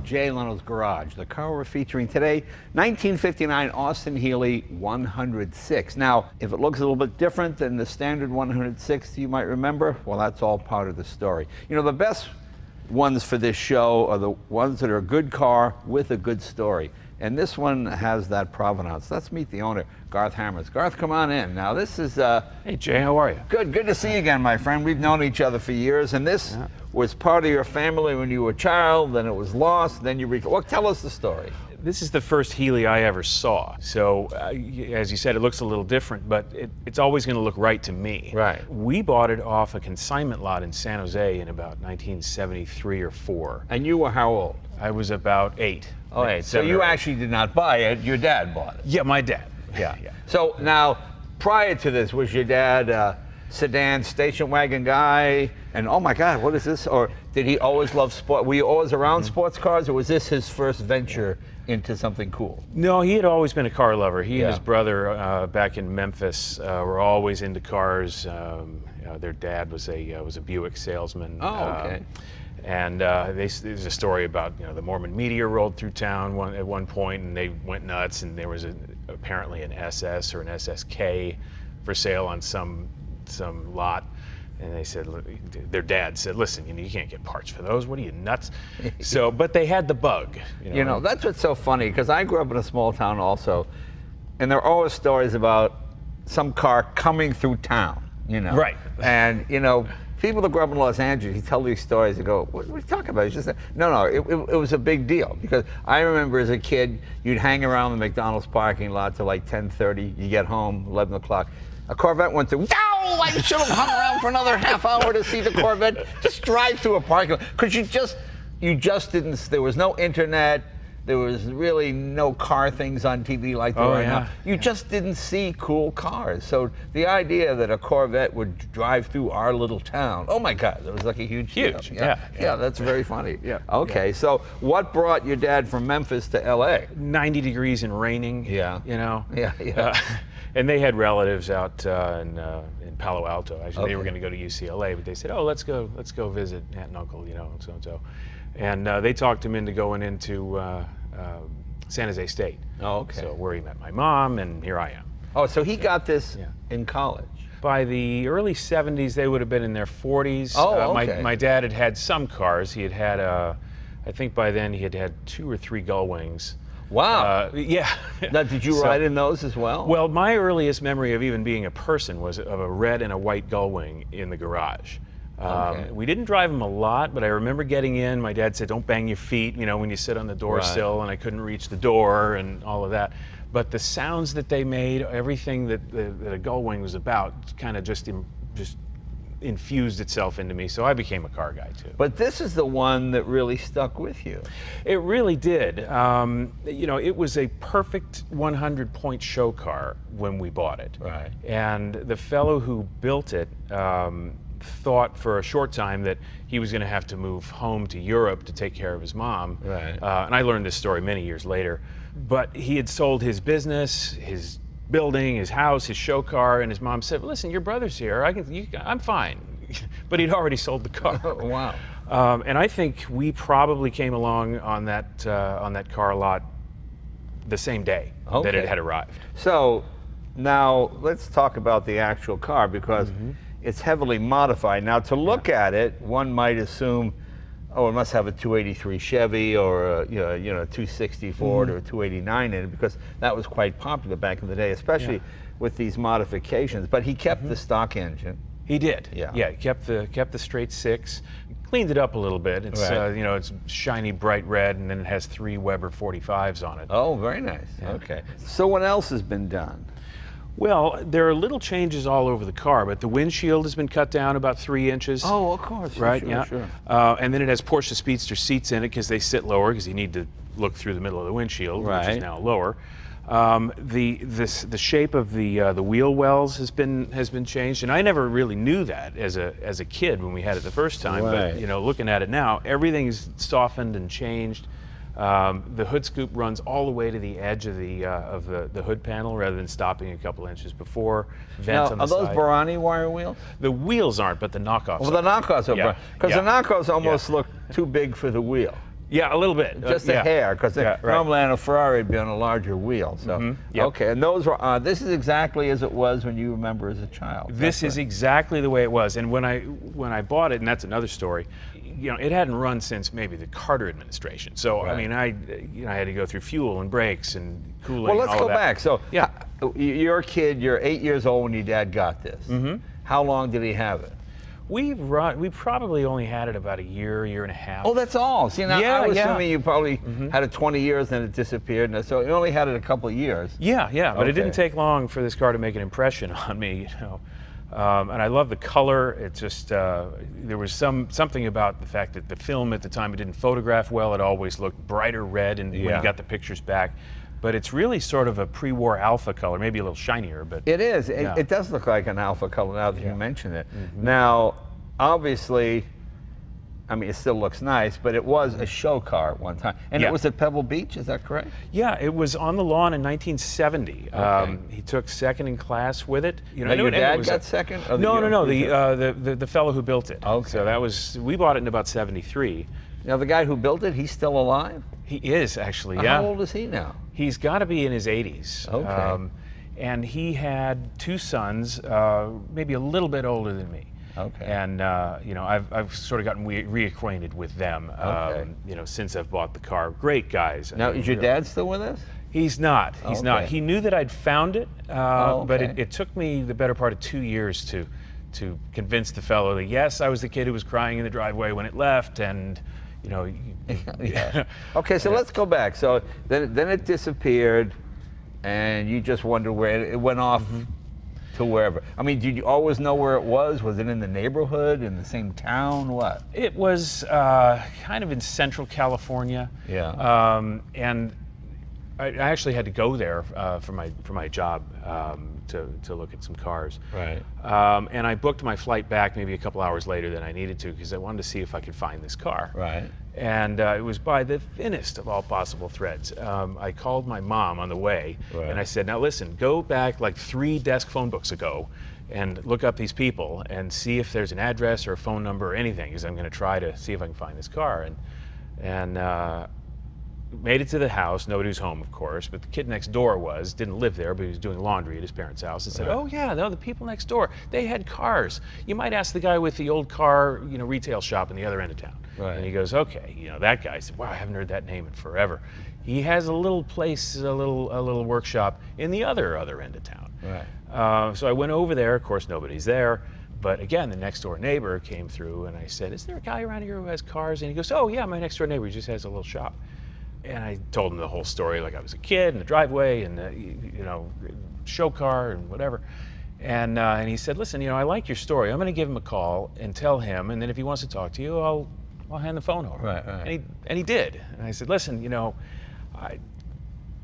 Jay Leno's Garage. The car we're featuring today, 1959 Austin-Healey 106. Now, if it looks a little bit different than the standard 106 you might remember, well, that's all part of the story. You know, the best ones for this show are the ones that are a good car with a good story. And this one has that provenance. Let's meet the owner, Garth Hammers. Garth, come on in. Now, this is... Hey, Jay, how are you? Good to see you again, my friend. We've known each other for years, and this was part of your family when you were a child, then it was lost, then you... Well, tell us the story. This is the first Healey I ever saw. So, as you said, it looks a little different, but it's always going to look right to me. Right. We bought it off a consignment lot in San Jose in about 1973 or 4. And you were how old? I was about 8. Oh, 8. So you actually did not buy it, your dad bought it. Yeah, my dad. Yeah. So now, prior to this, was your dad sedan, station wagon guy? And oh my God, what is this? Or did he always love sport? Were you always around sports cars, or was this his first venture into something cool? No, he had always been a car lover. He and his brother back in Memphis were always into cars. Their dad was a Buick salesman. Oh, okay. And there's a story about the Mormon meteor rolled through town at one point, and they went nuts. And there was apparently an SS or an SSK for sale on some lot. And they said, their dad said, "Listen, you can't get parts for those. What are you, nuts?" So, but they had the bug. You know, that's what's so funny, because I grew up in a small town also, and there are always stories about some car coming through town. Right. And people that grew up in Los Angeles, you tell these stories, they go, what are you talking about? It's just no, it was a big deal, because I remember as a kid, you'd hang around the McDonald's parking lot till like 10:30, you get home, 11 o'clock. A Corvette went through. No, I should have hung around for another half hour to see the Corvette. Just drive through a parking lot, because you just didn't. There was no internet. There was really no car things on TV like there are now. You just didn't see cool cars. So the idea that a Corvette would drive through our little town, oh my God, that was like a huge deal. Yeah, that's very funny. Okay, so what brought your dad from Memphis to LA? 90 degrees and raining. Yeah. And they had relatives out in Palo Alto. Actually, they were going to go to UCLA, but they said, "Oh, let's go visit Aunt and Uncle, so and so." And they talked him into going into San Jose State. Oh, okay. So where he met my mom, and here I am. Oh, so he got this in college. By the early 70s, they would have been in their 40s. Oh, okay. My dad had some cars. He had I think by then he had 2 or 3 gull wings. Wow. Yeah. Now, did you ride in those as well? Well, my earliest memory of even being a person was of a red and a white gull wing in the garage. We didn't drive them a lot, but I remember getting in. My dad said, "Don't bang your feet, when you sit on the door sill," and I couldn't reach the door and all of that. But the sounds that they made, everything that a gull wing was about, kind of just infused itself into me, so I became a car guy too. But this is the one that really stuck with you. It really did. It was a perfect 100-point show car when we bought it. Right. And the fellow who built it thought for a short time that he was going to have to move home to Europe to take care of his mom. Right. And I learned this story many years later. But he had sold his business, his building, his house, his show car, and his mom said, "Listen, your brother's here. I'm fine." But he'd already sold the car. Oh, wow. And I think we probably came along on that car lot the same day that it had arrived. So now let's talk about the actual car, because it's heavily modified. Now, to look at it, one might assume, oh, it must have a 283 Chevy or a 260 Ford or a 289 in it, because that was quite popular back in the day, especially with these modifications. But he kept the stock engine. He did. Yeah. He kept the straight 6, cleaned it up a little bit. It's it's shiny bright red, and then it has 3 Weber 45s on it. Oh, very nice. Yeah. Okay. So what else has been done? Well, there are little changes all over the car, but the windshield has been cut down about 3 inches. Oh, of course. Right, Sure. And then it has Porsche Speedster seats in it, because they sit lower, because you need to look through the middle of the windshield, which is now lower. The shape of the wheel wells has been changed, and I never really knew that as a kid when we had it the first time. Right. But looking at it now, everything's softened and changed. The hood scoop runs all the way to the edge of the hood panel, rather than stopping a couple inches before. Vent on the side. Are those Barani wire wheels? The wheels aren't, but the knockoffs. Well, the knockoffs are, because the knockoffs almost look too big for the wheel. Yeah, a little bit. Just a hair, because Yeah, right. normally on a Ferrari it'd be on a larger wheel. So Yep. okay, and those were this is exactly as it was when you remember as a child. This is exactly the way it was. And when I bought it, and that's another story, you know, it hadn't run since maybe the Carter administration. So I mean, I had to go through fuel and brakes and cooling. Well, let's and all go of that. back. So Yeah. you're a kid. You're 8 years old when your dad got this. How long did he have it? We probably only had it about a year and a half. Oh, that's all. See, now I was Yeah. assuming you probably had it 20 years, then it disappeared, and so you only had it a couple of years. Yeah, but it didn't Okay. take long for this car to make an impression on me, you know. And I love the color. It just there was something about the fact that the film at the time, it didn't photograph well. It always looked brighter red, and when you got the pictures back. But it's really sort of a pre-war alpha color, maybe a little shinier. But It is. Yeah. It does look like an alpha color now that you mention it. Now, obviously, I mean, it still looks nice, but it was a show car at one time. And Yeah. it was at Pebble Beach, is that correct? Yeah, it was on the lawn in 1970. Okay. He took second in class with it. You Now, know, your and it dad was got second? Or No. you? The fellow who built it. Okay. So that was, we bought it in about 73. Now, the guy who built it, he's still alive? He is actually, yeah. How old is he now? He's got to be in his 80s. Okay. And he had two sons, maybe a little bit older than me. Okay. And you know, I've sort of gotten reacquainted with them. Okay. You know, since I've bought the car. Great guys. I Now, mean, is your really. dad still with us? He's not. He's not. Okay. He knew that I'd found it, but okay. it took me the better part of 2 years to convince the fellow that yes, I was the kid who was crying in the driveway when it left, and you know. Yeah. Okay, so let's go back. So then it disappeared, and you just wondered where it went off to wherever. I mean, did you always know where it was? Was it in the neighborhood, in the same town, what? It was kind of in Central California. Yeah. And I actually had to go there for my job to look at some cars. Right. And I booked my flight back maybe a couple hours later than I needed to because I wanted to see if I could find this car. Right. And it was by the thinnest of all possible threads. I called my mom on the way, Right. and I said, now listen, go back like 3 desk phone books ago and look up these people and see if there's an address or a phone number or anything, because I'm going to try to see if I can find this car. And made it to the house. Nobody was home, of course, but the kid next door didn't live there, but he was doing laundry at his parents' house, and said, oh yeah, no, the people next door, they had cars. You might ask the guy with the old car, you know, retail shop in the other end of town. Right. And he goes, okay, you know, that guy. I said, wow, I haven't heard that name in forever. He has a little place, a little workshop in the other end of town. Right. So I went over there. Of course, nobody's there. But again, the next door neighbor came through, and I said, is there a guy around here who has cars? And he goes, oh yeah, my next door neighbor, he just has a little shop. And I told him the whole story, like I was a kid in the driveway and, you know, show car and whatever. And he said, listen, you know, I like your story. I'm going to give him a call and tell him, and then if he wants to talk to you, I'll hand the phone over. Right. And he did. And I said, listen, you know, I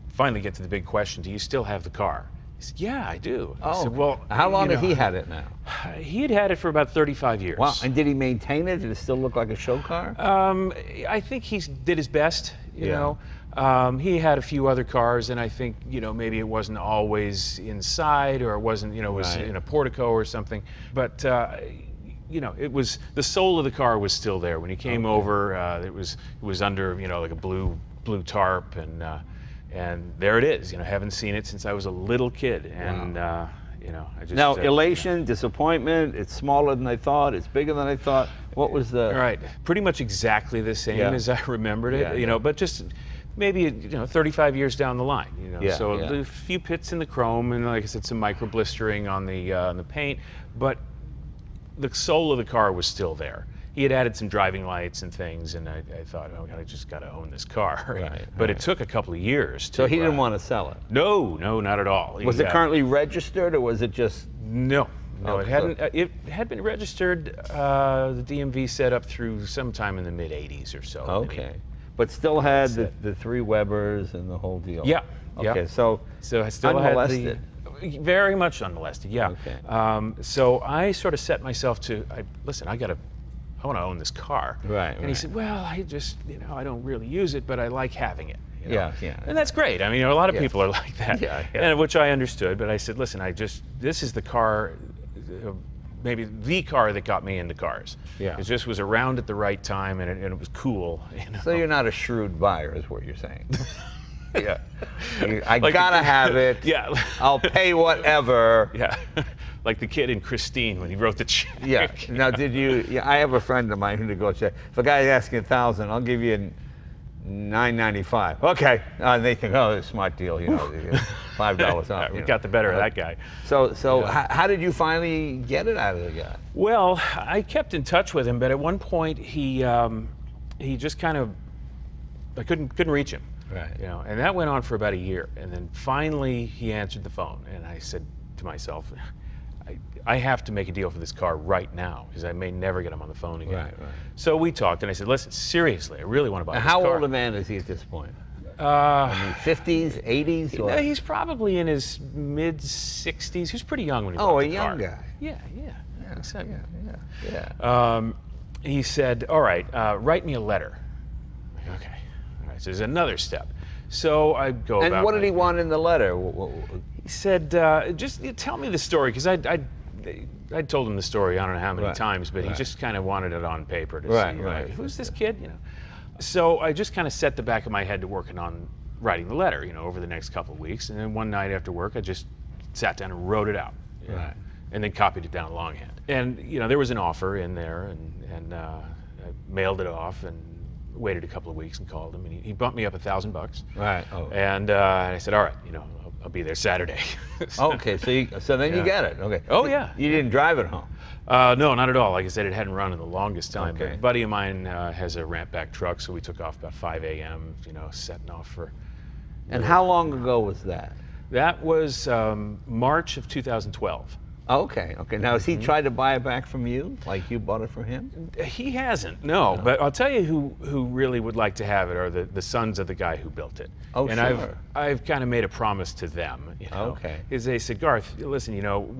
finally get to the big question, do you still have the car? He said, yeah, I do. I Oh, said, well, how long you had know, he had it now? He had it for about 35 years. Wow, and did he maintain it? Did it still look like a show car? I think he did his best, you Yeah. know. He had a few other cars, and I think, you know, maybe it wasn't always inside, or it wasn't, you know, it was Right. in a portico or something. But, you know, it was, the soul of the car was still there. When he came over, it was under, you know, like a blue tarp, and there it is. You know, haven't seen it since I was a little kid, and you know, I just Now, elation, disappointment, it's smaller than I thought, it's bigger than I thought. What was the... Right, pretty much exactly the same Yeah. as I remembered it. Yeah, you know, but just maybe, you know, 35 years down the line. You know, Yeah, so yeah. a few pits in the chrome, and like I said, some micro blistering on the paint, but the soul of the car was still there. He had added some driving lights and things, and I thought, oh, I just got to own this car. Right, But right. it took a couple of years. So he didn't want to sell it? No, not at all. Was it currently registered, or was it just... No, Oh, it hadn't. It had been registered. The DMV set up through sometime in the mid '80s or so. Okay. But still had That's the 3 Webers and the whole deal? Yeah. Okay, yeah. so I still unmolested? had the very much unmolested. Yeah. Okay. So I sort of set myself to listen. I want to own this car. Right. And he said, well, I just, you know, I don't really use it, but I like having it. You know? Yeah, yeah. And that's great. I mean, you know, a lot of Yeah. people are like that. Yeah. And which I understood, but I said, listen, this is the car maybe the car that got me into cars. Yeah. It just was around at the right time, and it was cool. You know? So you're not a shrewd buyer, is what you're saying. Yeah. I Like gotta have it. Yeah. I'll pay whatever. Yeah. Like the kid in Christine when he wrote the check. Yeah. Now, did you? Yeah, I have a friend of mine who negotiates. If a guy's asking $1,000, I'll give you $995. Okay. And they think, oh, it's a smart deal. You know, $5 off. We got the better of that guy. So how did you finally get it out of the guy? Well, I kept in touch with him, but at one point he just kind of, I couldn't reach him. Right. You know, and that went on for about a year, and then finally he answered the phone, and I said to myself, I have to make a deal for this car right now because I may never get him on the phone again. Right. So we talked, and I said, listen, seriously, I really want to buy this How car. old a man is he at this point? I mean, 50s, 80s? Or? He's probably in his mid-60s. He was pretty young when he bought Oh, a the car. young guy. Yeah. Exactly. Yeah. He said, all right, write me a letter. Okay. All right, so there's another step. So I go about. And what did he want in the letter? He said, just tell me the story, because I told him the story I don't know how many times, but he just kind of wanted it on paper to see, who's this kid, you know. So I just kind of set the back of my head to working on writing the letter, you know, over the next couple of weeks. And then one night after work, I just sat down and wrote it out. Right. And then copied it down longhand. And, you know, there was an offer in there, and I mailed it off and waited a couple of weeks and called him, and he bumped me up $1,000. Right. Oh. And I said, all right, you know, I'll be there Saturday. Okay, so then you get it. Okay. Oh, yeah. You didn't drive it home? No, not at all. Like I said, it hadn't run in the longest time. Okay. But a buddy of mine has a ramp-back truck, so we took off about 5 a.m., you know, setting off for... And how long ago was that? That was March of 2012. Okay. Now, has he tried to buy it back from you, like you bought it from him? He hasn't, no. But I'll tell you who really would like to have it are the sons of the guy who built it. Oh, and sure. I've kind of made a promise to them, you know. Okay. Is they said, Garth, listen, you know,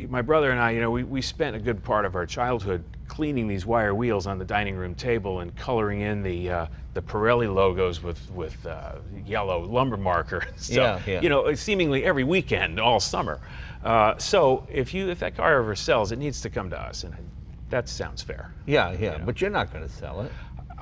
my brother and I, you know, we spent a good part of our childhood cleaning these wire wheels on the dining room table and coloring in the Pirelli logos with yellow lumber marker and stuff. Yeah. You know, seemingly every weekend, all summer. So if that car ever sells, it needs to come to us, and that sounds fair. Yeah. You know? But you're not going to sell it.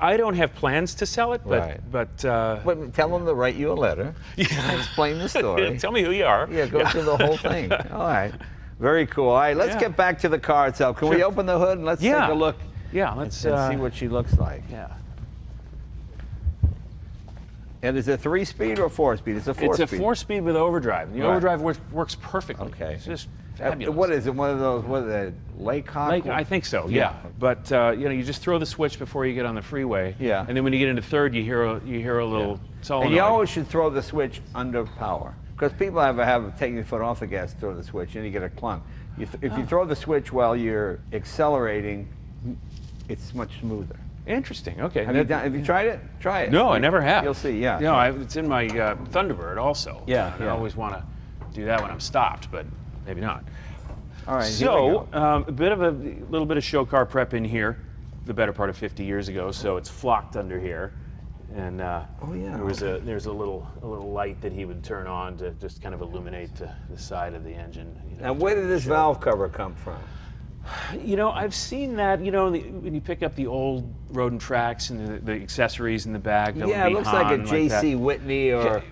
I don't have plans to sell it, but Right. but Tell them to write you a letter. Yeah. Explain the story. Tell me who you are. Yeah, go through the whole thing. All right. Very cool. All right, let's get back to the car itself. Can we open the hood and let's take a look? Yeah, let's and see what she looks like. Yeah. And is it a 3-speed or a 4-speed? It's a 4-speed. It's a 4-speed with overdrive. The overdrive works perfectly. Okay. It's just fabulous. What is it? One of those? What are they? Laycock? I think so. Yeah. But you know, you just throw the switch before you get on the freeway. Yeah. And then when you get into third, you hear a little solenoid. And you always should throw the switch under power, because people have taken your foot off the gas, throw the switch, and you get a clunk. If you throw the switch while you're accelerating, it's much smoother. Interesting. Okay. Have you tried it? Try it. No, I never have. You'll see. Yeah. No, it's in my Thunderbird also. Yeah, I always want to do that when I'm stopped, but maybe not. All right. So a little bit of show car prep in here, the better part of 50 years ago. So it's flocked under here, and there's a little light that he would turn on to just kind of illuminate the side of the engine. You know, Now, where did this valve cover come from? You know, I've seen that, you know, when you pick up the old Rodent tracks and the accessories in the back. Yeah, it looks like a J.C. Whitney or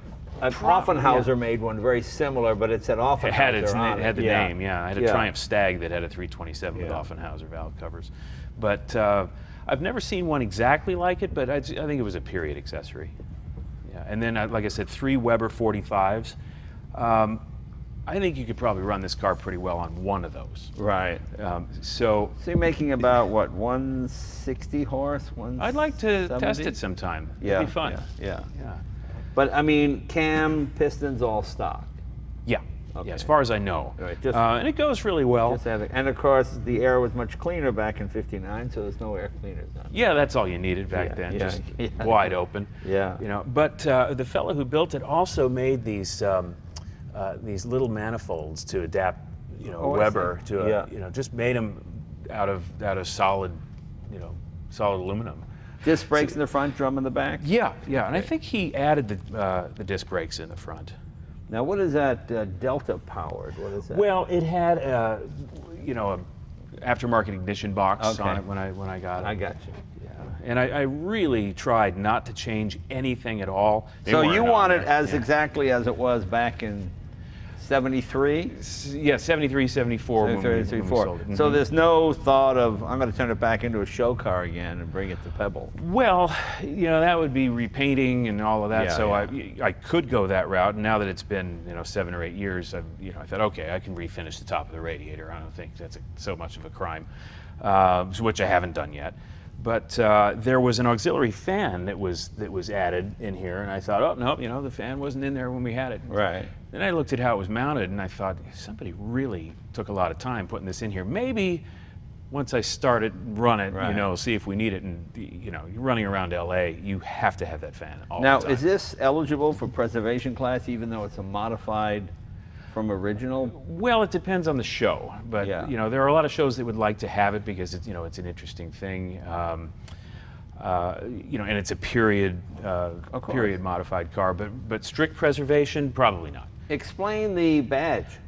an Offenhauser made one very similar, but it said Offenhauser It had the name, yeah. I had a Triumph Stag that had a 327 with Offenhauser valve covers. But I've never seen one exactly like it, but I think it was a period accessory. Yeah, and then, like I said, 3 Weber 45s. I think you could probably run this car pretty well on one of those. Right. So you're making about, what, 160 horse? I'd like to test it sometime. Yeah. It'd be fun. Yeah. But, I mean, cam, pistons, all stock. Yeah. Okay. Yeah, as far as I know. Right, and it goes really well. And, of course, the air was much cleaner back in '59, so there's no air cleaners on. Yeah, that's all you needed back then, just wide open. Yeah. You know, but the fellow who built it also made these little manifolds to adapt, you know, Weber to, you know, just made them out of solid, you know, solid aluminum. Disc brakes in the front, drum in the back? Yeah, and I think he added the disc brakes in the front. Now, what is that Delta powered? What is that? Well, it had, you know, a aftermarket ignition box on it when I got it. I got you. Yeah, and I really tried not to change anything at all. So you want it as exactly as it was back in 73? Yeah, 73, 74 when we sold it. So there's no thought of, I'm going to turn it back into a show car again and bring it to Pebble. Well, you know, that would be repainting and all of that. Yeah, so yeah. I could go that route. And now that it's been, you know, 7 or 8 years, I thought, okay, I can refinish the top of the radiator. I don't think that's so much of a crime, which I haven't done yet. But there was an auxiliary fan that was added in here, and I thought, oh no, you know, the fan wasn't in there when we had it. Right. Then I looked at how it was mounted, and I thought, somebody really took a lot of time putting this in here. Maybe once I start it, run it, you know, see if we need it. And you know, you're running around LA, you have to have that fan all the time. Now, is this eligible for preservation class, even though it's a modified from original? Well, it depends on the show, but you know, there are a lot of shows that would like to have it because it's, you know, it's an interesting thing, you know, and it's a period modified car. But strict preservation, probably not. Explain the badge.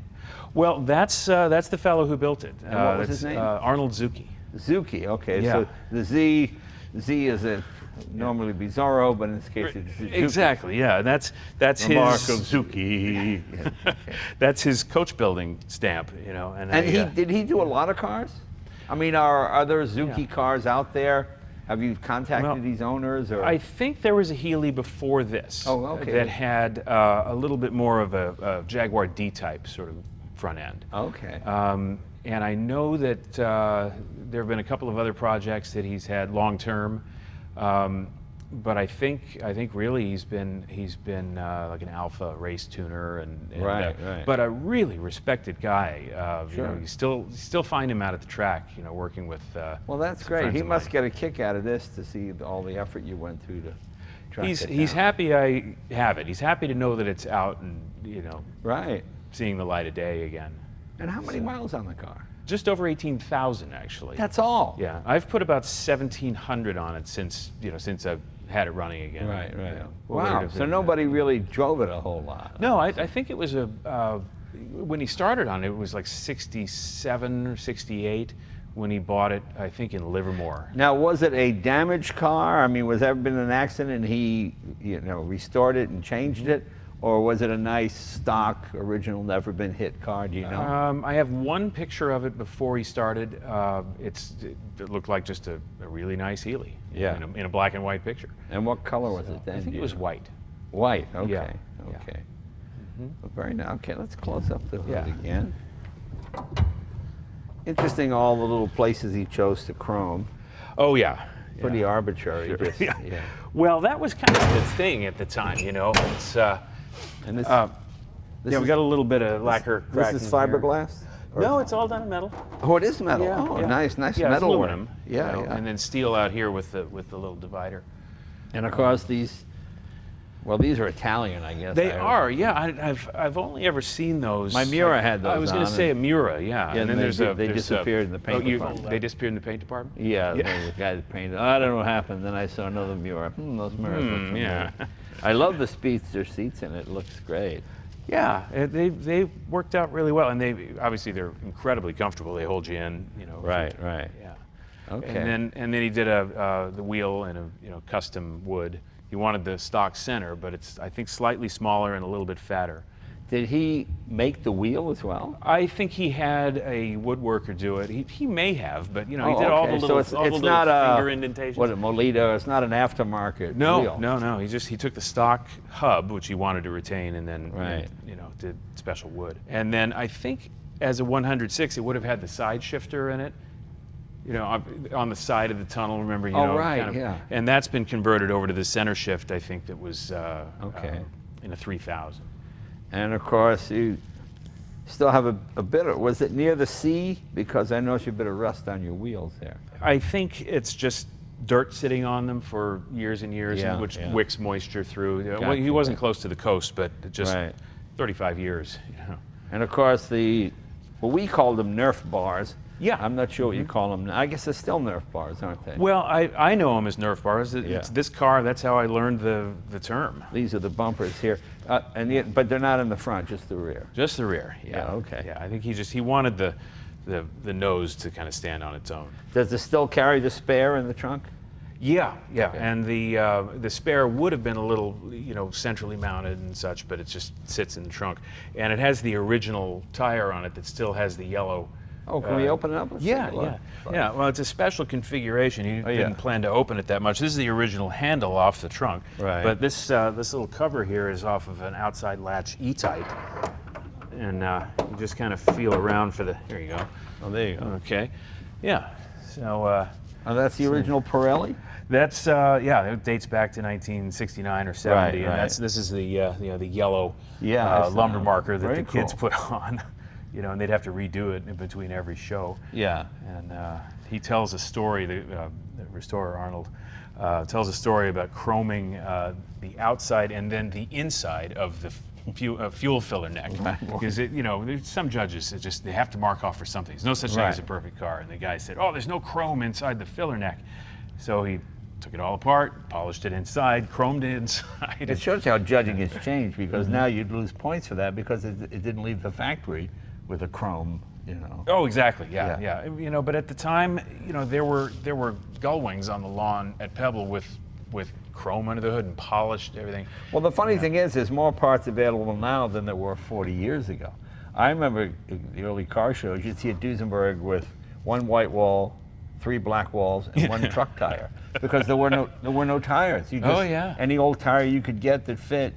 Well, that's the fellow who built it. And what was his name? Arnold Zucchi. Zucchi. Okay. Yeah. So the Z is a normally Bizarro, but in this case it's Zucchi. Exactly, yeah. That's his mark of Zucchi. That's his coach building stamp, you know. And did he do a lot of cars? I mean, are other Zucchi cars out there? Have you contacted these owners? Or? I think there was a Healey before this that had a little bit more of a Jaguar D-type sort of front end. Okay. And I know that there have been a couple of other projects that he's had long term. But I think really he's been like an alpha race tuner and but a really respected guy. You know, you still find him out at the track, you know, working with. Well, that's great. He must get a kick out of this to see all the effort you went through to track it down. He's happy I have it. He's happy to know that it's out and, you know, seeing the light of day again. And how many miles on the car? Just over 18,000 actually. That's all. Yeah, I've put about 1,700 on it since I've had it running again. Right. You know, wow. So nobody really drove it a whole lot. No, I think it was when he started on it, it was like 67 or 68 when he bought it, I think in Livermore. Now, was it a damaged car? I mean, was there ever been an accident and he, you know, restored it and changed it? Or was it a nice stock, original, never been hit car? Do you know? I have one picture of it before he started. It looked like just a really nice Healey. Yeah. In a black and white picture. And what color was it then? I think it was white. White. Okay. Yeah. Okay. Well, very nice. Okay, let's close up the hood again. Interesting, all the little places he chose to chrome. Oh yeah. Pretty arbitrary. Sure. Just, yeah. Well, that was kind of the thing at the time, you know. It's and this, we got a little bit of lacquer. This is fiberglass? No, it's all done in metal. Oh, it is metal. Yeah, oh, yeah. nice Yeah, metal aluminum. work. Yeah, you know, and then steel out here with the little divider. And of course these, well, these are Italian, I guess. They are, yeah. I've only ever seen those. My Mura had those. I was going to say a Mura, yeah. And then they disappeared in the paint department. They disappeared in the paint department? Yeah, the guy that painted. I don't know what happened. Then I saw another Mura. Those Muras look familiar. Yeah. I love the Speedster seats in it. It looks great. Yeah, they worked out really well, and they're incredibly comfortable. They hold you in, you know. Right. Yeah. Okay. And then he did the wheel in a custom wood. He wanted the stock center, but it's, I think, slightly smaller and a little bit fatter. Did he make the wheel as well? I think he had a woodworker do it. He may have, but you know, he did all the little, finger indentations. What a Molita? It's not an aftermarket wheel. No. He took the stock hub, which he wanted to retain, and then did special wood. And then I think as a 106, it would have had the side shifter in it. You know, on the side of the tunnel. Remember, and that's been converted over to the center shift. I think that was in a 3000. And of course, you still have a bit of, was it near the sea? Because I noticed a bit of rust on your wheels there. I think it's just dirt sitting on them for years and years, which wicks moisture through. Well, he wasn't close to the coast, but just 35 years. You know. And of course, we called them Nerf bars. Yeah. I'm not sure what you call them. I guess they're still Nerf bars, aren't they? Well, I know them as Nerf bars. It's this car, that's how I learned the term. These are the bumpers here. But they're not in the front, just the rear. Just the rear, yeah. Okay. Yeah, I think he wanted the the nose to kind of stand on its own. Does it still carry the spare in the trunk? Yeah, yeah, Okay. and the spare would have been a little, centrally mounted and such, but it just sits in the trunk, and it has the original tire on it that still has the yellow. Oh, can we open it up? Let's Yeah, take a look. yeah. Well, it's a special configuration. You didn't plan to open it that much. This is the original handle off the trunk, Right. but this little cover here is off of an outside latch E-type, and you just kind of feel around for the. There you go. Oh, there you go. Okay, yeah. So. Oh, that's the original Pirelli? That's it dates back to 1969 or 70, Right. and this is the the yellow Yeah, I saw lumber that. marker that Very the kids cool. put on, and they'd have to redo it in between every show. Yeah. And he tells a story. The restorer Arnold tells a story about chroming the outside and then the inside of the fuel filler neck, because there's some judges that they have to mark off for something. There's no such thing as a perfect car, and the guy said, "Oh, there's no chrome inside the filler neck," so he took it all apart, polished it inside, chromed it inside. It shows you how judging has changed, because now you'd lose points for that because it didn't leave the factory with a chrome. Oh, exactly. Yeah. But at the time, there were gull wings on the lawn at Pebble with chrome under the hood and polished everything. Well, the funny thing is, there's more parts available now than there were 40 years ago. I remember the early car shows, you'd see a Duesenberg with one white wall, 3 black walls, and 1 truck tire, because there were no tires. You just, any old tire you could get that fit.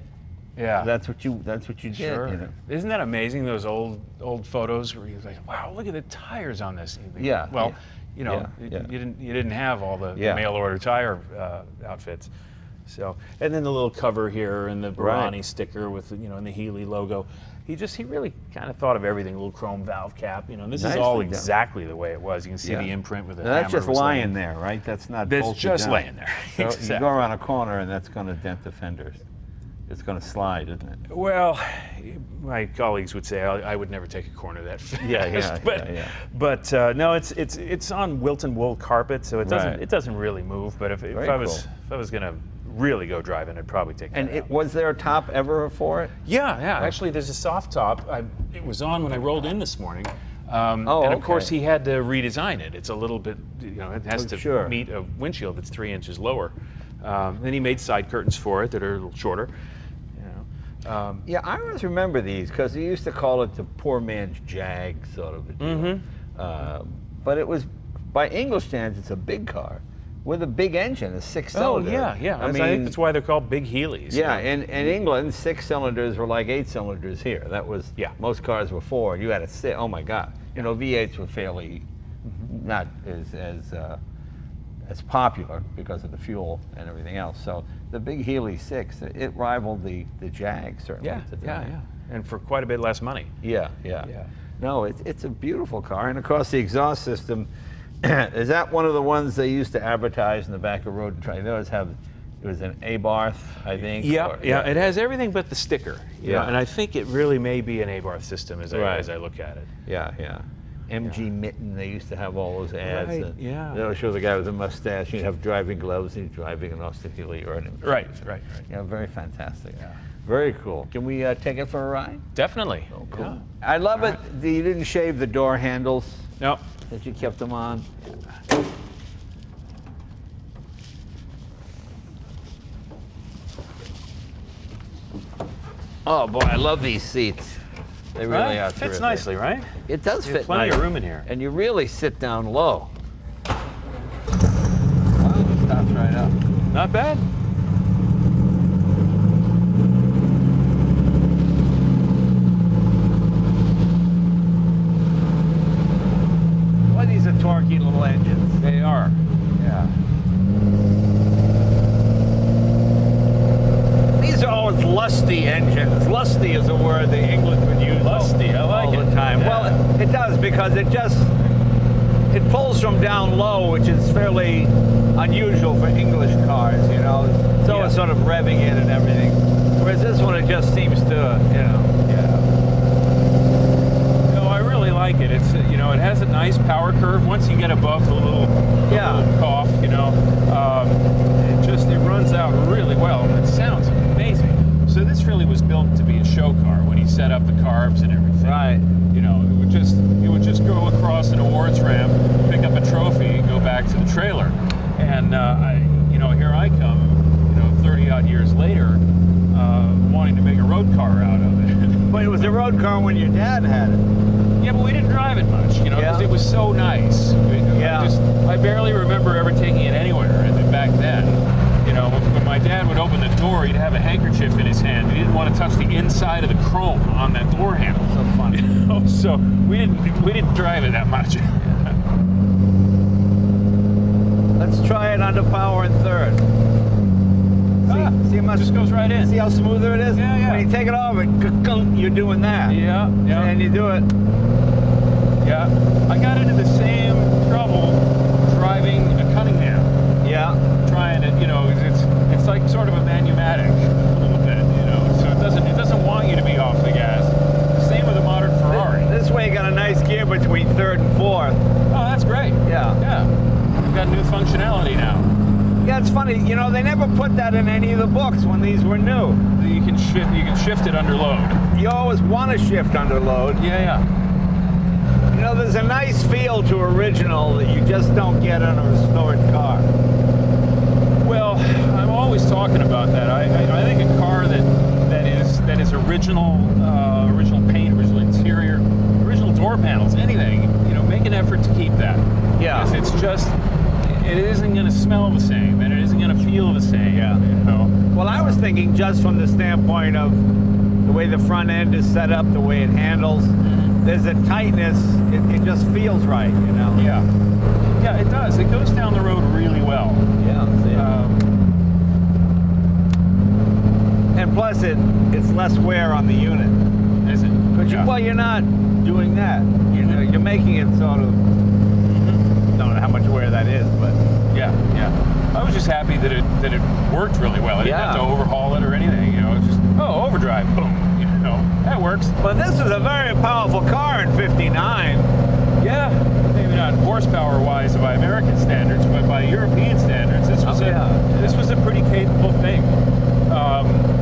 Yeah, that's what you did. Sure. Isn't that amazing? Those old photos where you're like, wow, look at the tires on this. Yeah. Well, you didn't have all the mail order tire outfits. So, and then the little cover here and the Barani sticker with and the Healey logo. He really kind of thought of everything. A little chrome valve cap, and this is all exactly the way it was. You can see the imprint with the hammer. That's just lying there, right? That's not. That's just down. laying there. So Exactly. You go around a corner and that's going to dent the fenders. It's going to slide, isn't it? Well, my colleagues would say I would never take a corner that fast. But no, it's on Wilton wool carpet, so it doesn't really move. But if I was going to really go driving, I'd probably take that. And was there a top ever for it? Yeah. Actually, there's a soft top. It was on when I rolled in this morning. And of course, he had to redesign it. It's a little bit, it has to meet a windshield that's 3 inches lower. Then he made side curtains for it that are a little shorter. Yeah, I always remember these because he used to call it the poor man's Jag, sort of a deal. But it was, by English standards, it's a big car with a big engine, a 6-cylinder. Oh, yeah. I think that's why they're called big Healeys. Yeah, in England, 6 cylinders were like 8 cylinders here. That was, most cars were 4. You had a 6. Oh my God. V8s were fairly not as popular because of the fuel and everything else. So the big Healey 6, it rivaled the Jag, certainly. Yeah. And for quite a bit less money. Yeah. No, it's a beautiful car. And of course, the exhaust system, is that one of the ones they used to advertise in the back of Road and Track? It was an Abarth, I think. Yeah. It has everything but the sticker. And I think it really may be an Abarth system as I look at it. Yeah. MG Mitten, they used to have all those ads. Right, They would show the guy with the mustache. You'd have driving gloves, and he's driving an Austin-Healey or an Right. Yeah, very fantastic. Yeah. Very cool. Can we take it for a ride? Definitely. Oh, cool. Yeah. I love it that you didn't shave the door handles. No. That you kept them on. Oh boy, I love these seats. They really are terrific. Fits nicely, right? It does fit plenty nice. of room in here. And you really sit down low. Wow, it stops right up. Not bad. Well, these are torquey little engines. They are. Yeah. These are always lusty engines. Lusty is a word the English would use Lusty, I like all it. the time. Yeah. Well, it does, because it pulls from down low, which is fairly unusual for English cars, It's always sort of revving in and everything. Whereas this one, it just seems to, No, I really like it. It's it has a nice power curve. Once you get above the little cough, it runs out really well, and it sounds amazing. So this really was built to be a show car when he set up the carbs and everything. Right. You know, it would just go across an awards ramp, pick up a trophy, and go back to the trailer. And you know, here I come, you know, 30-odd years later, wanting to make a road car out of it. But it was a road car when your dad had it. Yeah, but we didn't drive it much, you know, because it was so nice. I barely remember ever taking it anywhere. And then back then, you know, when my dad would open the door, he'd have a handkerchief in his hand. He didn't want to touch the inside of the chrome on that door handle. So funny. You know, so we didn't drive it that much. Let's try it under power in third. See how much, just goes right in. See how smoother it is? Yeah, yeah. When you take it off, you're doing that. Yeah, yeah. And you do it. Yeah. I got into the same trouble driving a Cunningham. Yeah. Trying to, you know, it's like sort of a manumatic a little bit, you know. So it doesn't want you to be off the gas. Same with a modern Ferrari. This way you got a nice gear between third and fourth. Oh, that's great. Yeah. Yeah. We've got new functionality now. Yeah, it's funny. You know, they never put that in any of the books when these were new. You can shift it under load. You always want to shift under load. Yeah, yeah. You know, there's a nice feel to original that you just don't get on a restored car. Well, I'm always talking about that. I think a car that is original paint, original interior, original door panels, anything, you know, make an effort to keep that. Yeah. Because it's just, it isn't going to smell the same, and it isn't going to feel the same. Yeah. You know. Well, I was thinking just from the standpoint of the way the front end is set up, the way it handles. There's a tightness. It just feels right, you know. Yeah. Yeah, it does. It goes down the road really well. Yeah. And plus, it's less wear on the unit. Is it? Well, you're not doing that. You're making it sort of. Don't know how much wear that is, but yeah. I was just happy that it worked really well. I didn't have to overhaul it or anything. You know, it's just overdrive, boom. You know, that works. But this is a very powerful car in '59. Yeah, maybe not horsepower-wise by American standards, but by European standards, this was a pretty capable thing.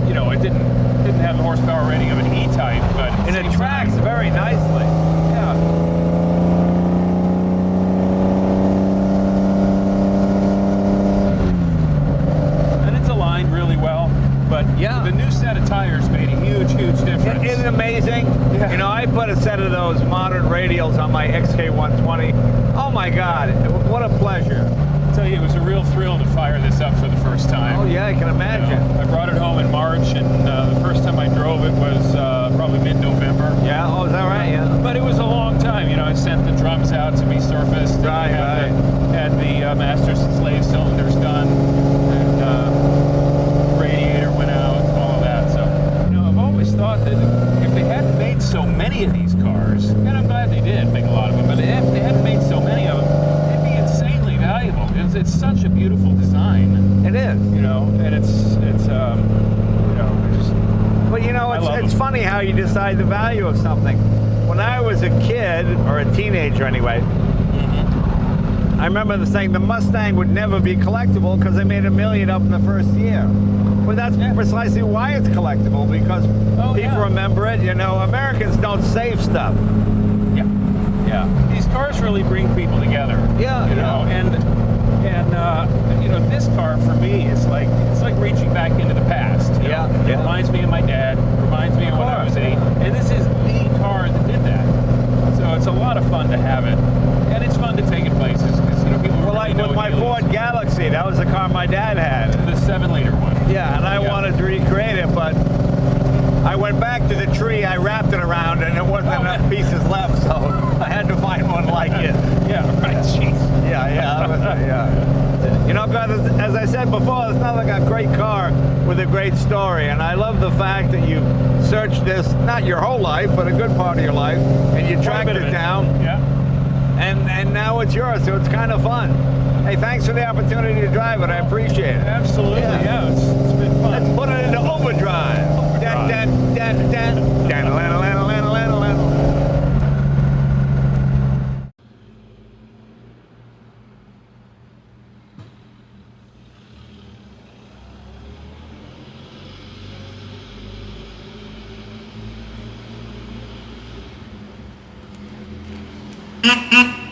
You know, it didn't have the horsepower rating of an E-Type, but and it tracks very nicely. Yeah. And it's aligned really well. But the new set of tires made a huge difference. Isn't it amazing? Yeah. You know, I put a set of those modern radials on my XK120. Oh my God, what a pleasure. I'll tell you, it was a real thrill to fire this up for the first time. Oh yeah, I can imagine. You know, I brought it home in March, and the first time I drove it was probably mid-November. Yeah, oh, is that right? Yeah. But it was a long time. You know, I sent the drums out to be surfaced. Right. Had the masters and slave cylinders done, and radiator went out, all of that. So, you know, I've always thought that if they hadn't made so many of these cars, and I'm glad they did make a lot of them, but if they hadn't made so many of them, they'd be insanely valuable. It's such a beautiful design. It is. You know, and it's you know, just. But you know, it's funny how you decide the value of something. When I was a kid, or a teenager anyway, I remember saying the Mustang would never be collectible because they made $1 million up in the first year. But that's precisely why it's collectible, because people remember it. You know, Americans don't save stuff. Yeah. These cars really bring people together. Yeah. You know, and you know, this car for me is like reaching back into the past. You know? It reminds me of my dad. Reminds me of when I was 8. And this is the car that did that. So it's a lot of fun to have it, and it's fun to take it places because you know people. Well, like with my Ford Galaxy, that was the car my dad had. The 7-liter one. Yeah, and I wanted to recreate it, but I went back to the tree I wrapped it around, and there wasn't enough pieces left, so I had to find one like it. Yeah, right. Jeez. Yeah. You know, as I said before, it's not like a great car with a great story, and I love the fact that you searched this, not your whole life, but a good part of your life, and you tracked it down. Yeah. And now it's yours, so it's kind of fun. Hey, thanks for the opportunity to drive it. I appreciate it. Absolutely, yeah. It's been fun. Let's put it into overdrive. it.